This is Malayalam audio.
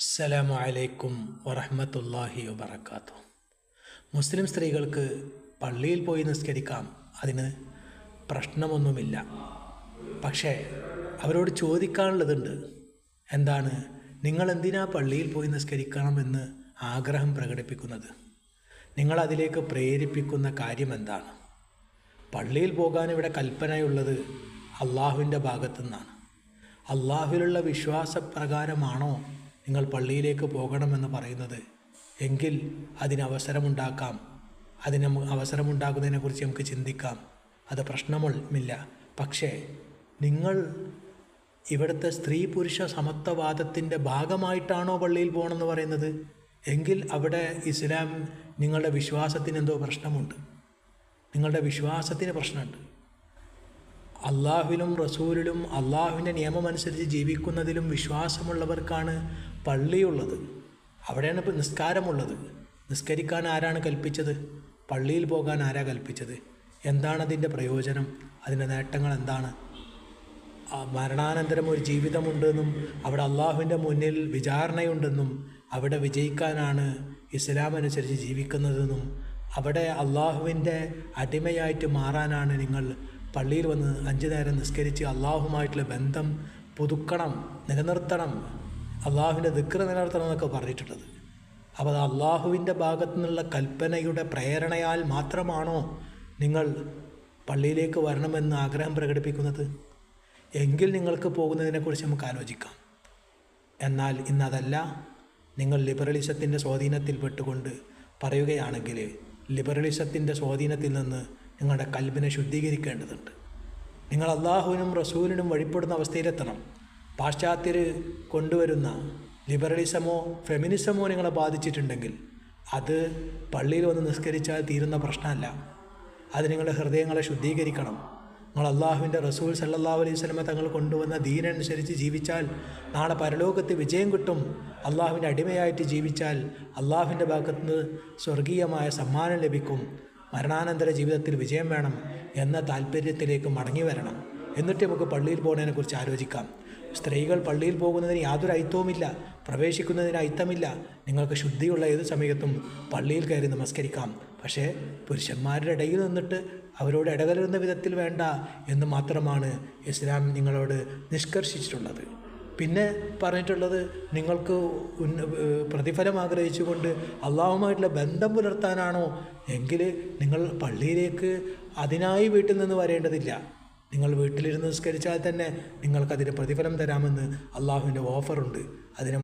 അസ്സലാമു അലൈക്കും വറഹ്മത്തുള്ളാഹി വബറകാതുഹു. മുസ്ലിം സ്ത്രീകൾക്ക് പള്ളിയിൽ പോയി നിസ്കരിക്കാം, അതിന് പ്രശ്നമൊന്നുമില്ല. പക്ഷേ അവരോട് ചോദിക്കാനുള്ളതുണ്ട്. എന്താണ്, നിങ്ങളെന്തിനാ പള്ളിയിൽ പോയി നിസ്കരിക്കണമെന്ന് ആഗ്രഹം പ്രകടിപ്പിക്കുന്നത്? നിങ്ങളതിലേക്ക് പ്രേരിപ്പിക്കുന്ന കാര്യം എന്താണ്? പള്ളിയിൽ പോകാൻ ഇവിടെ കൽപ്പനയുള്ളത് അള്ളാഹുവിൻ്റെ ഭാഗത്തുനിന്നാണ്. അള്ളാഹുവിലുള്ള വിശ്വാസപ്രകാരമാണോ നിങ്ങൾ പള്ളിയിലേക്ക് പോകണമെന്ന് പറയുന്നത്? എങ്കിൽ അവസരമുണ്ടാക്കാം. അവസരമുണ്ടാക്കുന്നതിനെക്കുറിച്ച് നമുക്ക് ചിന്തിക്കാം, അത് പ്രശ്നമില്ല. പക്ഷേ നിങ്ങൾ ഇവിടുത്തെ സ്ത്രീ പുരുഷ സമത്വവാദത്തിൻ്റെ ഭാഗമായിട്ടാണോ പള്ളിയിൽ പോകണമെന്ന് പറയുന്നത്? എങ്കിൽ അവിടെ ഇസ്ലാം നിങ്ങളുടെ വിശ്വാസത്തിന് എന്തോ പ്രശ്നമുണ്ട്. നിങ്ങളുടെ വിശ്വാസത്തിന് പ്രശ്നമുണ്ട്. അള്ളാഹുവിലും റസൂലിലും അള്ളാഹുവിൻ്റെ നിയമമനുസരിച്ച് ജീവിക്കുന്നതിലും വിശ്വാസമുള്ളവർക്കാണ് പള്ളിയുള്ളത്. അവിടെയാണ് ഇപ്പോൾ നിസ്കാരമുള്ളത്. നിസ്കരിക്കാൻ ആരാണ് കൽപ്പിച്ചത്? പള്ളിയിൽ പോകാൻ ആരാ കൽപ്പിച്ചത്? എന്താണതിൻ്റെ പ്രയോജനം? അതിൻ്റെ നേട്ടങ്ങൾ എന്താണ്? മരണാനന്തരം ഒരു ജീവിതമുണ്ടെന്നും അവിടെ അള്ളാഹുവിൻ്റെ മുന്നിൽ വിചാരണയുണ്ടെന്നും അവിടെ വിജയിക്കാനാണ് ഇസ്ലാം അനുസരിച്ച് ജീവിക്കുന്നതെന്നും അവിടെ അള്ളാഹുവിൻ്റെ അടിമയായിട്ട് മാറാനാണ് നിങ്ങൾ പള്ളിയിൽ വന്ന് 5 നേരം നിസ്കരിച്ച് അള്ളാഹുമായിട്ടുള്ള ബന്ധം പുതുക്കണം, നിലനിർത്തണം, അള്ളാഹുവിൻ്റെ ദിക്ർ നിലനിർത്തണം എന്നൊക്കെ പറഞ്ഞിട്ടുള്ളത്. അപ്പോൾ അത് അള്ളാഹുവിൻ്റെ ഭാഗത്തു നിന്നുള്ള കൽപ്പനയുടെ പ്രേരണയാൽ മാത്രമാണോ നിങ്ങൾ പള്ളിയിലേക്ക് വരണമെന്ന് ആഗ്രഹം പ്രകടിപ്പിക്കുന്നത്? എങ്കിൽ നിങ്ങൾക്ക് പോകുന്നതിനെക്കുറിച്ച് നമുക്ക് ആലോചിക്കാം. എന്നാൽ ഇന്നതല്ല. നിങ്ങൾ ലിബറലിസത്തിൻ്റെ സ്വാധീനത്തിൽ പെട്ടുകൊണ്ട് പറയുകയാണെങ്കിൽ ലിബറലിസത്തിൻ്റെ സ്വാധീനത്തിൽ നിന്ന് നിങ്ങളുടെ കൽബിനെ ശുദ്ധീകരിക്കേണ്ടതുണ്ട്. നിങ്ങൾ അള്ളാഹുവിനും റസൂലിനും വഴിപ്പെടുന്ന അവസ്ഥയിലെത്തണം. പാശ്ചാത്യർ കൊണ്ടുവരുന്ന ലിബറലിസമോ ഫെമിനിസമോ നിങ്ങളെ ബാധിച്ചിട്ടുണ്ടെങ്കിൽ അത് പള്ളിയിൽ വന്ന് നിസ്കരിച്ചാൽ തീരുന്ന പ്രശ്നമല്ല. അത് നിങ്ങളുടെ ഹൃദയങ്ങളെ ശുദ്ധീകരിക്കണം. നിങ്ങൾ അള്ളാഹുവിൻ്റെ റസൂൽ സല്ലല്ലാഹു അലൈഹി വസല്ലമ തങ്ങൾ കൊണ്ടുവന്ന ദീനനുസരിച്ച് ജീവിച്ചാൽ നാളെ പരലോകത്ത് വിജയം കിട്ടും. അള്ളാഹുവിൻ്റെ അടിമയായിട്ട് ജീവിച്ചാൽ അള്ളാഹുവിൻ്റെ ഭാഗത്തുനിന്ന് സ്വർഗീയമായ സമ്മാനം ലഭിക്കും. മരണാനന്തര ജീവിതത്തിൽ വിജയം വേണം എന്ന താല്പര്യത്തിലേക്ക് മടങ്ങി വരണം. എന്നിട്ട് നമുക്ക് പള്ളിയിൽ പോകുന്നതിനെക്കുറിച്ച് ആലോചിക്കാം. സ്ത്രീകൾ പള്ളിയിൽ പോകുന്നതിന് യാതൊരു അയിത്തവുമില്ല, പ്രവേശിക്കുന്നതിന് അയിത്തമില്ല. നിങ്ങൾക്ക് ശുദ്ധിയുള്ള ഏത് സമയത്തും പള്ളിയിൽ കയറി നമസ്കരിക്കാം. പക്ഷേ പുരുഷന്മാരുടെ ഇടയിൽ നിന്നിട്ട് അവരോട് ഇടകലരുന്ന വിധത്തിൽ വേണ്ട എന്ന് മാത്രമാണ് ഇസ്ലാം നിങ്ങളോട് നിഷ്കർഷിച്ചിട്ടുള്ളത്. പിന്നെ പറഞ്ഞിട്ടുള്ളത്, നിങ്ങൾക്ക് പ്രതിഫലം ആഗ്രഹിച്ചുകൊണ്ട് അള്ളാഹുമായിട്ടുള്ള ബന്ധം പുലർത്താനാണോ എങ്കിൽ നിങ്ങൾ പള്ളിയിലേക്ക് അതിനായി വീട്ടിൽ നിന്ന് വരേണ്ടതില്ല. നിങ്ങൾ വീട്ടിലിരുന്ന് നിസ്കരിച്ചാൽ തന്നെ നിങ്ങൾക്കതിന് പ്രതിഫലം തരാമെന്ന് അള്ളാഹുവിൻ്റെ ഓഫറുണ്ട്. അതിന്